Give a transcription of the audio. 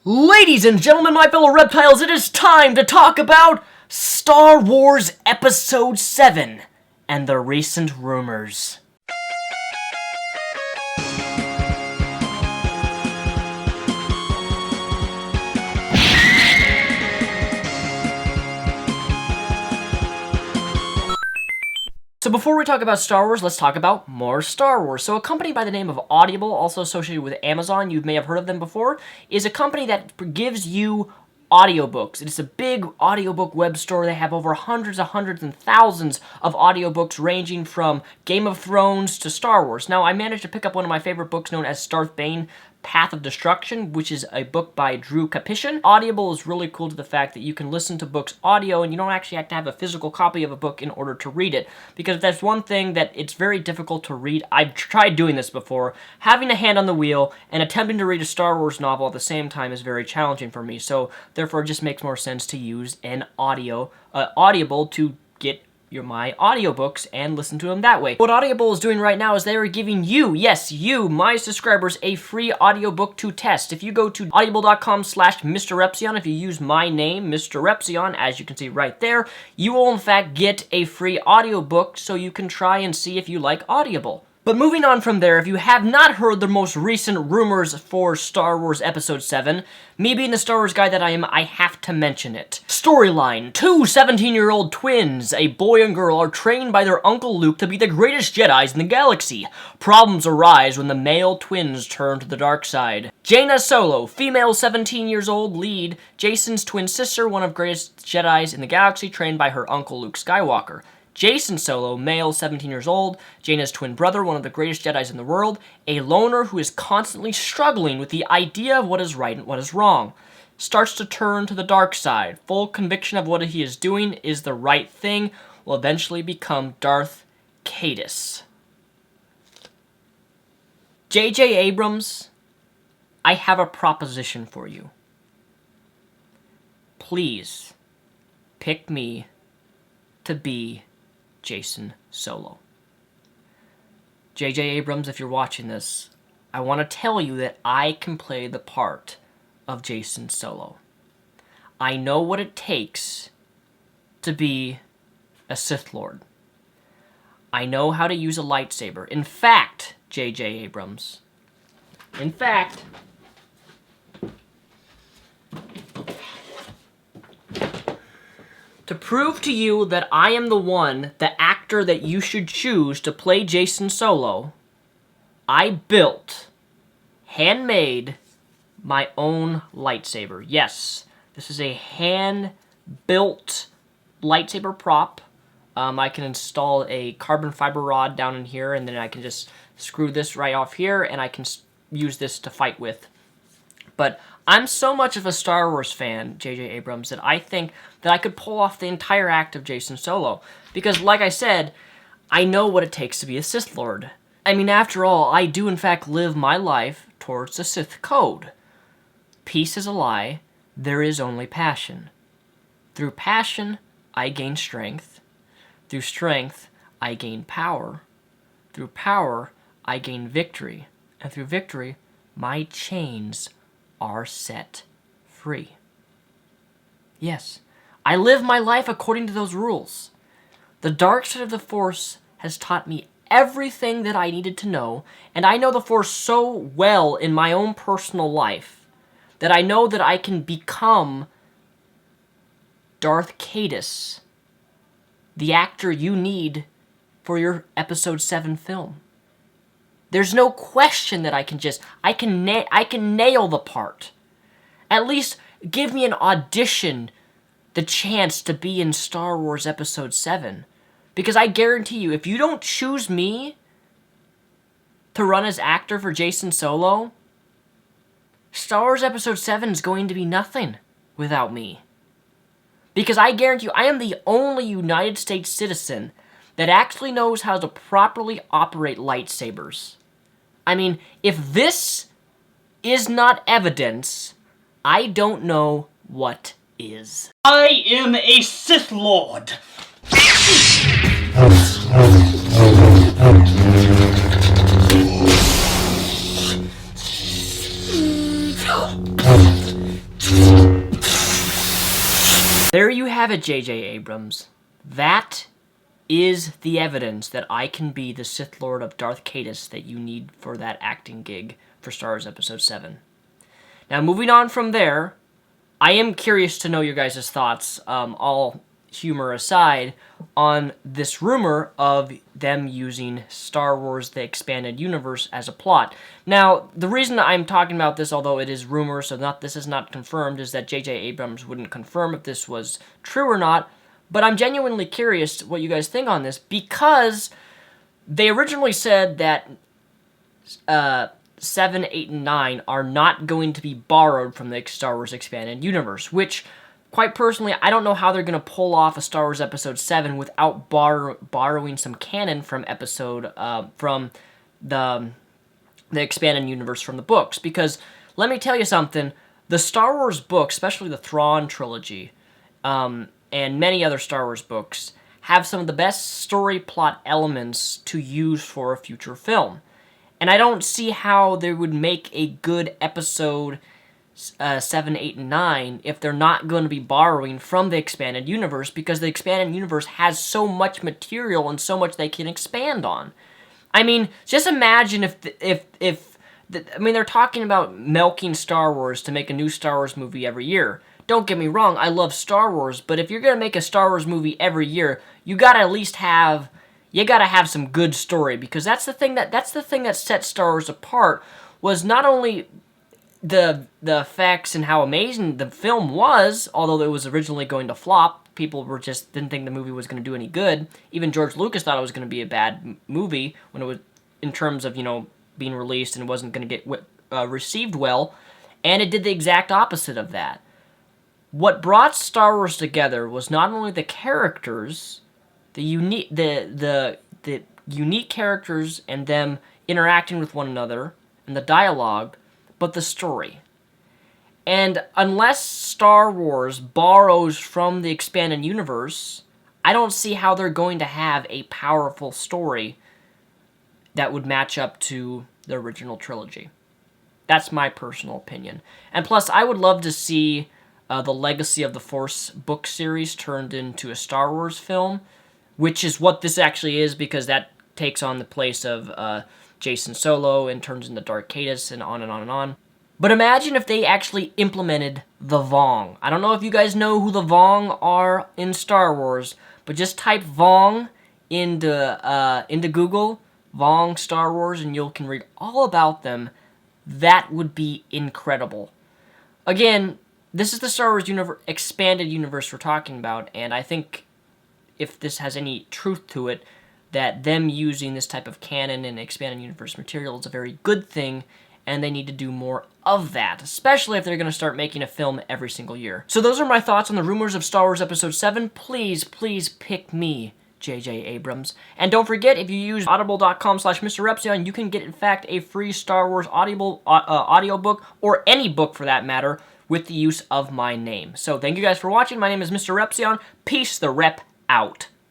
Ladies and gentlemen, my fellow reptiles, it is time to talk about Star Wars Episode 7 and the recent rumors. So before we talk about Star Wars, let's talk about more Star Wars. So a company by the name of Audible, also associated with Amazon, you may have heard of them before, is a company that gives you audiobooks. It's a big audiobook web store. They have over hundreds and thousands of audiobooks ranging from Game of Thrones to Star Wars. Now, I managed to pick up one of my favorite books known as Darth Bane, Path of Destruction, which is a book by Drew Capishin. Audible is really cool to the fact that you can listen to books audio and you don't actually have to have a physical copy of a book in order to read it. Because that's one thing that it's very difficult to read. I've tried doing this before. Having a hand on the wheel and attempting to read a Star Wars novel at the same time is very challenging for me. So therefore it just makes more sense to use an Audible to get my audiobooks and listen to them that way. What Audible is doing right now is they are giving you, yes, you, my subscribers, a free audiobook to test. If you go to audible.com/MrRepsion, if you use my name, Mr. Repsion, as you can see right there, you will in fact get a free audiobook so you can try and see if you like Audible. But moving on from there, if you have not heard the most recent rumors for Star Wars Episode 7, me being the Star Wars guy that I am, I have to mention it. Storyline: two 17-year-old twins, a boy and girl, are trained by their Uncle Luke to be the greatest Jedis in the galaxy. Problems arise when the male twins turn to the dark side. Jaina Solo, female 17 years old, lead, Jason's twin sister, one of the greatest Jedis in the galaxy, trained by her Uncle Luke Skywalker. Jason Solo, male, 17 years old, Jaina's twin brother, one of the greatest Jedis in the world, a loner who is constantly struggling with the idea of what is right and what is wrong. Starts to turn to the dark side. Full conviction of what he is doing is the right thing, will eventually become Darth Caedus. J.J. Abrams, I have a proposition for you. Please pick me to be Jason Solo. J.J. Abrams, if you're watching this, I want to tell you that I can play the part of Jason Solo. I know what it takes to be a Sith Lord. I know how to use a lightsaber. In fact, J.J. Abrams, to prove to you that I am the one, the actor that you should choose to play Jason Solo, I built, handmade, my own lightsaber. Yes, this is a hand-built lightsaber prop. I can install a carbon fiber rod down in here, and then I can just screw this right off here, and I can use this to fight with. But I'm so much of a Star Wars fan, J.J. Abrams, that I think that I could pull off the entire act of Jason Solo. Because, like I said, I know what it takes to be a Sith Lord. I mean, after all, I do in fact live my life towards the Sith code. Peace is a lie, there is only passion. Through passion, I gain strength. Through strength, I gain power. Through power, I gain victory. And through victory, my chains are set free. Yes, I live my life according to those rules. The dark side of the Force has taught me everything that I needed to know, and I know the Force so well in my own personal life that I know that I can become Darth Caedus, the actor you need for your Episode 7 film. There's no question that I can nail the part. At least give me an audition, the chance to be in Star Wars Episode 7. Because I guarantee you, if you don't choose me to run as actor for Jason Solo, Star Wars Episode 7 is going to be nothing without me. Because I guarantee you, I am the only United States citizen that actually knows how to properly operate lightsabers. I mean, if this is not evidence, I don't know what is. I am a Sith Lord! There you have it, J.J. Abrams. That is the evidence that I can be the Sith Lord of Darth Caedus that you need for that acting gig for Star Wars Episode 7. Now, moving on from there, I am curious to know your guys' thoughts, all humor aside, on this rumor of them using Star Wars The Expanded Universe as a plot. Now, the reason I'm talking about this, although it is rumor, so this is not confirmed, is that J.J. Abrams wouldn't confirm if this was true or not, but I'm genuinely curious what you guys think on this, because they originally said that 7, 8, and 9 are not going to be borrowed from the Star Wars Expanded Universe, which, quite personally, I don't know how they're going to pull off a Star Wars Episode 7 without borrowing some canon from from the Expanded Universe from the books, because, let me tell you something, the Star Wars books, especially the Thrawn trilogy, and many other Star Wars books, have some of the best story plot elements to use for a future film. And I don't see how they would make a good episode 7, 8, and 9 if they're not going to be borrowing from the Expanded Universe, because the Expanded Universe has so much material and so much they can expand on. I mean, just imagine if they're talking about milking Star Wars to make a new Star Wars movie every year. Don't get me wrong, I love Star Wars, but if you're going to make a Star Wars movie every year, you got to at least have some good story, because that's the thing that sets Star Wars apart, was not only the effects and how amazing the film was, although it was originally going to flop. People didn't think the movie was going to do any good. Even George Lucas thought it was going to be a bad movie when it was, in terms of, being released, and it wasn't going to get received well, and it did the exact opposite of that. What brought Star Wars together was not only the characters, the unique characters and them interacting with one another, and the dialogue, but the story. And unless Star Wars borrows from the Expanded Universe, I don't see how they're going to have a powerful story that would match up to the original trilogy. That's my personal opinion. And plus, I would love to see the Legacy of the Force book series turned into a Star Wars film, which is what this actually is, because that takes on the place of Jason Solo and turns into Darth Caedus and on and on and on. But imagine if they actually implemented the Vong. I don't know if you guys know who the Vong are in Star Wars, but just type Vong into Google, Vong Star Wars, and you can read all about them. That would be incredible. Again, this is the Star Wars Expanded Universe we're talking about, and I think if this has any truth to it, that them using this type of canon and Expanded Universe material is a very good thing, and they need to do more of that, especially if they're going to start making a film every single year. So those are my thoughts on the rumors of Star Wars Episode 7. Please, please pick me, J.J. Abrams. And don't forget, if you use audible.com/MrRepsion, you can get, in fact, a free Star Wars audiobook, or any book for that matter, with the use of my name. So thank you guys for watching. My name is Mr. Repsion. Peace the Rep out.